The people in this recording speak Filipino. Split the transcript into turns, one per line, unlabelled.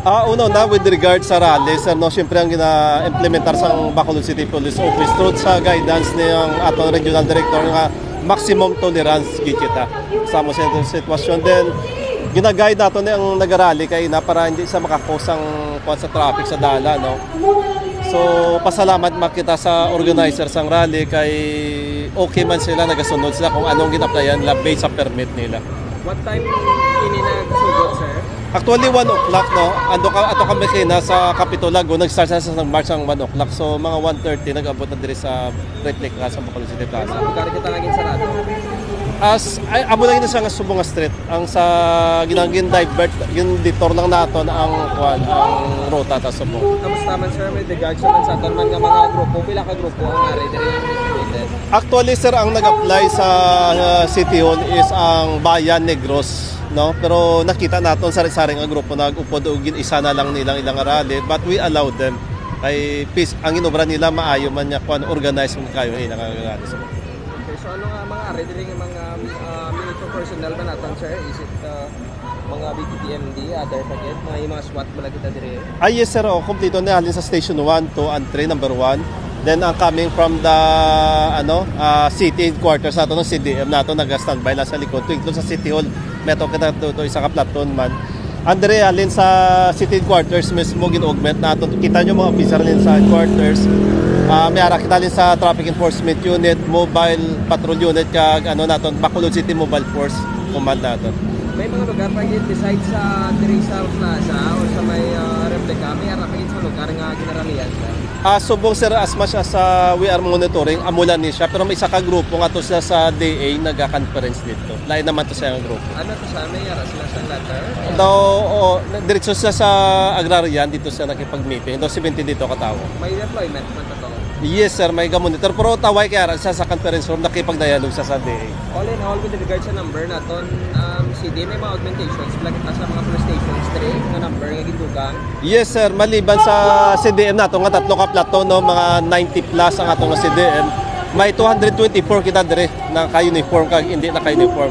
Una na with regard sa rally, sir, no, siyempre ang gina-implementar sa Bacolod City Police Office through sa guidance niyang atong regional director nga maximum tolerance gikita sa mo sitwasyon. Then gina-guide nato ni ang nag-rally kay na para hindi sa makakusang sa traffic sa dala, no. So pasalamat makita sa organizer sang rally kay okay man sila, nagasunod sila kung anong ginaplayan nila based sa permit nila.
What time ini nagsugod, sir?
Actually 1 o'clock, no. Ato kami kay sa Capitolago, nag-start sa March ang 1 o'clock. So mga 1:30 nag-abot na diri sa replica sa Bacolod City Plaza.
Magkano kita naging sarado?
Amo lang yun sa Subunga Street. Ang sa ginagin divert, yung detour lang nato na ang rota ta Subong.
Kamusta man, sir? May regards naman sa aton man nga mga grupo. Pila ka grupo ang ari diri situated?
Actually, sir, ang nag-apply sa City Hall is ang Bayan Negros, no? Pero nakita naton sari-saring ang grupo nag-upod og isa na lang nilang ilang rally, but we allowed them. Kay peace ang inobra nila maayo man nya kuan organize mo kayo ilang rally.
Okay, so ano nga mga ari diri nga mga military personnel ba naton, sir? Is it mga BPPMD, other packet, mga SWAT ba na kita diri?
Yes, sir, kompleto na halin sa Station 1, 2, and 3, number 1. Then ang coming from the city headquarters nato ng CDM nato nag-standby lang sa likod to include sa City Hall meto kita to isa ka platon man. Andre alin sa city headquarters mismo gin-augment nato kita nyo mga officer din sa headquarters. May ara kita din sa traffic enforcement unit, mobile patrol unit kag naton Bacolod City Mobile Force command naton.
May mga lugar pa yun besides sa Rizal Plaza o sa may replica, may ara pa yun sa lugar nga ginaramihan, sir?
Subong, sir, as much as we are monitoring, amulan ni siya. Pero may isa ka grupo nga to sila sa DA nag-conference dito. Lain naman to sa yung grupo.
Ano to sa may ara sila sa letter?
Diretso sila sa agrarian, dito sila nakipag-meeting. Daw 17 dito katawo.
May deployment man to.
Yes, sir, may monitor. Pero taway kaya sa conference room, nakipag-dialogue sa DA.
All in all, with regard sa number naton, CD may mga augmentations, pala kita sa mga police stations, 3 nga number nga gidugang.
Yes, sir, maliban sa CDM nato nga tatlo ka plato, no, mga 90 plus ang atong CDM, may 224 kita dire na ka-uniform kag hindi na ka-uniform.